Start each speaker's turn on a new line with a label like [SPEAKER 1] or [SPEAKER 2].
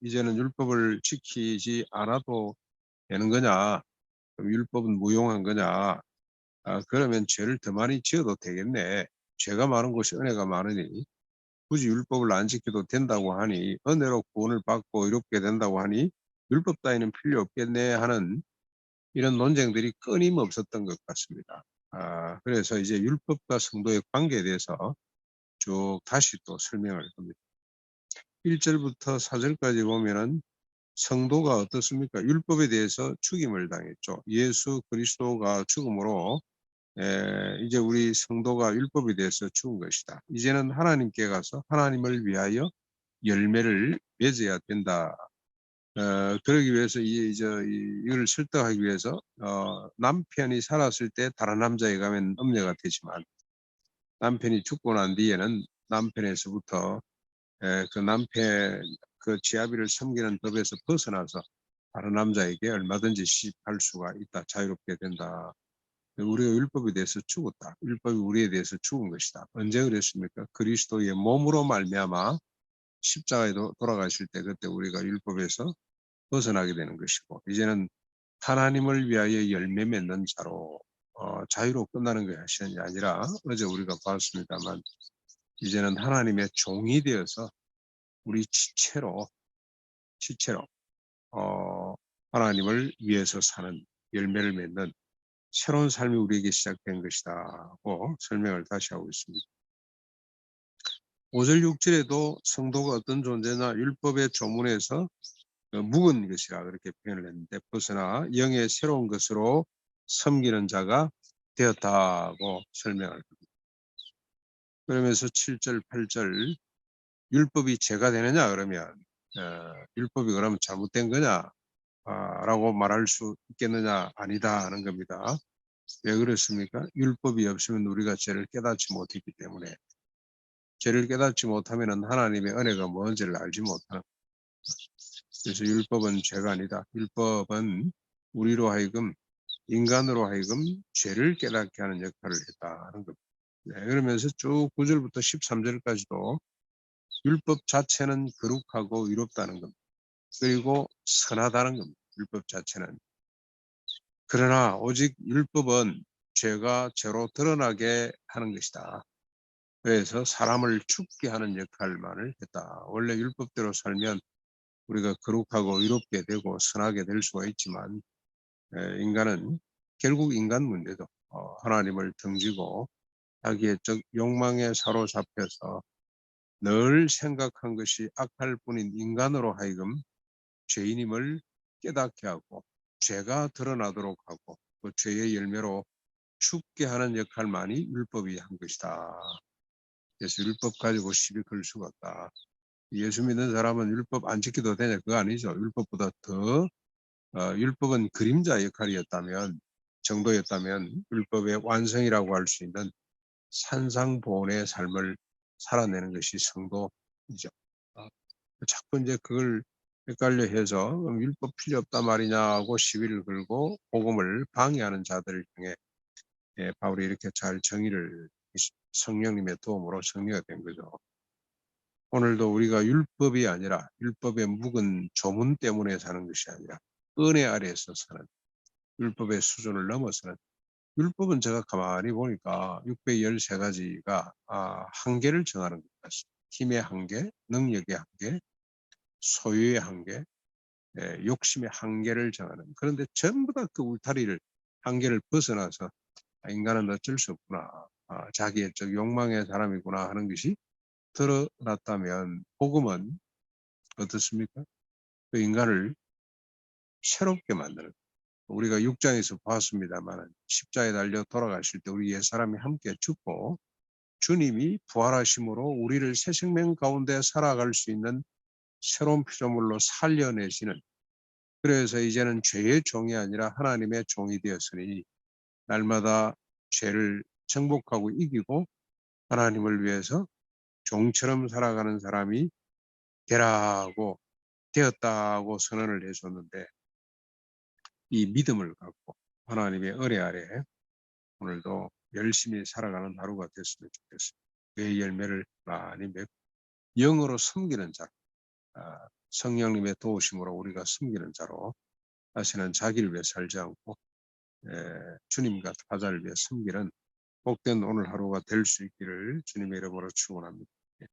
[SPEAKER 1] 이제는 율법을 지키지 않아도 되는 거냐? 그럼 율법은 무용한 거냐? 그러면 죄를 더 많이 지어도 되겠네. 죄가 많은 곳이 은혜가 많으니 굳이 율법을 안 지켜도 된다고 하니 은혜로 구원을 받고 이롭게 된다고 하니 율법 따위는 필요 없겠네 하는 이런 논쟁들이 끊임없었던 것 같습니다. 그래서 이제 율법과 성도의 관계에 대해서 쭉 다시 또 설명을 합니다. 1절부터 4절까지 보면은 성도가 어떻습니까? 율법에 대해서 죽임을 당했죠. 예수 그리스도가 죽음으로 이제 우리 성도가 율법에 대해서 죽은 것이다. 이제는 하나님께 가서 하나님을 위하여 열매를 맺어야 된다. 그러기 위해서 이걸 설득하기 위해서 남편이 살았을 때 다른 남자에 가면 음녀가 되지만 남편이 죽고 난 뒤에는 남편에서부터 그 남편 그 지아비를 섬기는 법에서 벗어나서 다른 남자에게 얼마든지 시집할 수가 있다. 자유롭게 된다. 우리가 율법에 대해서 죽었다. 율법이 우리에 대해서 죽은 것이다. 언제 그랬습니까? 그리스도의 몸으로 말미암아 십자가에 돌아가실 때 그때 우리가 율법에서 벗어나게 되는 것이고 이제는 하나님을 위하여 열매 맺는 자로 자유로 끝나는 것이 아니라 어제 우리가 봤습니다만 이제는 하나님의 종이 되어서 우리 지체로 하나님을 위해서 사는 열매를 맺는 새로운 삶이 우리에게 시작된 것이다고 설명을 다시 하고 있습니다. 5절 6절에도 성도가 어떤 존재나 율법의 조문에서 묵은 것이라 그렇게 표현을 했는데 벗어나 영의 새로운 것으로 섬기는 자가 되었다고 설명을 합니다. 그러면서 7절 8절 율법이 죄가 되느냐 그러면 율법이 그러면 잘못된 거냐 라고 말할 수 있겠느냐 아니다 하는 겁니다. 왜 그렇습니까? 율법이 없으면 우리가 죄를 깨닫지 못했기 때문에 죄를 깨닫지 못하면 하나님의 은혜가 뭔지를 알지 못하는 그래서 율법은 죄가 아니다. 율법은 우리로 하여금 인간으로 하여금 죄를 깨닫게 하는 역할을 했다는 겁니다. 그러면서 쭉 9절부터 13절까지도 율법 자체는 거룩하고 의롭다는 겁니다. 그리고 선하다는 겁니다. 율법 자체는. 그러나 오직 율법은 죄가 죄로 드러나게 하는 것이다. 그래서 사람을 죽게 하는 역할만을 했다. 원래 율법대로 살면 우리가 거룩하고 의롭게 되고 선하게 될 수가 있지만 인간은 결국 인간 문제도 하나님을 등지고 자기의 욕망에 사로잡혀서 늘 생각한 것이 악할 뿐인 인간으로 하여금 죄인임을 깨닫게 하고 죄가 드러나도록 하고 그 죄의 열매로 죽게 하는 역할만이 율법이 한 것이다. 그래서 율법 가지고 시비 걸 수가 없다. 예수 믿는 사람은 율법 안 지켜도 되냐? 그거 아니죠. 율법보다 더 율법은 그림자 역할이었다면 정도였다면 율법의 완성이라고 할 수 있는 산상보온의 삶을 살아내는 것이 성도이죠. 자꾸 이제 그걸 헷갈려 해서 율법 필요 없단 말이냐고 시비를 걸고 복음을 방해하는 자들을 향해 바울이 이렇게 잘 정의를 성령님의 도움으로 정리가 된 거죠. 오늘도 우리가 율법이 아니라 율법의 묵은 조문 때문에 사는 것이 아니라 은혜 아래에서 사는 율법의 수준을 넘어서는 율법은 제가 가만히 보니까 613가지가 한계를 정하는 것 같습니다. 힘의 한계, 능력의 한계, 소유의 한계, 욕심의 한계를 정하는 그런데 전부 다 그 울타리를 한계를 벗어나서 인간은 어쩔 수 없구나. 자기의 욕망의 사람이구나 하는 것이 드러났다면 복음은 어떻습니까? 그 인간을 새롭게 만드는 우리가 6장에서 보았습니다만 십자가에 달려 돌아가실 때 우리 옛사람이 함께 죽고 주님이 부활하심으로 우리를 새 생명 가운데 살아갈 수 있는 새로운 피조물로 살려내시는 그래서 이제는 죄의 종이 아니라 하나님의 종이 되었으니 날마다 죄를 정복하고 이기고 하나님을 위해서 종처럼 살아가는 사람이 되었다고 선언을 해줬는데 이 믿음을 갖고 하나님의 은혜 아래 오늘도 열심히 살아가는 하루가 됐으면 좋겠습니다. 그 열매를 많이 맺고 영으로 섬기는 자 성령님의 도우심으로 우리가 섬기는 자로 다시는 자기를 위해 살지 않고 주님과 타자를 위해 섬기는 복된 오늘 하루가 될 수 있기를 주님의 이름으로 축원합니다.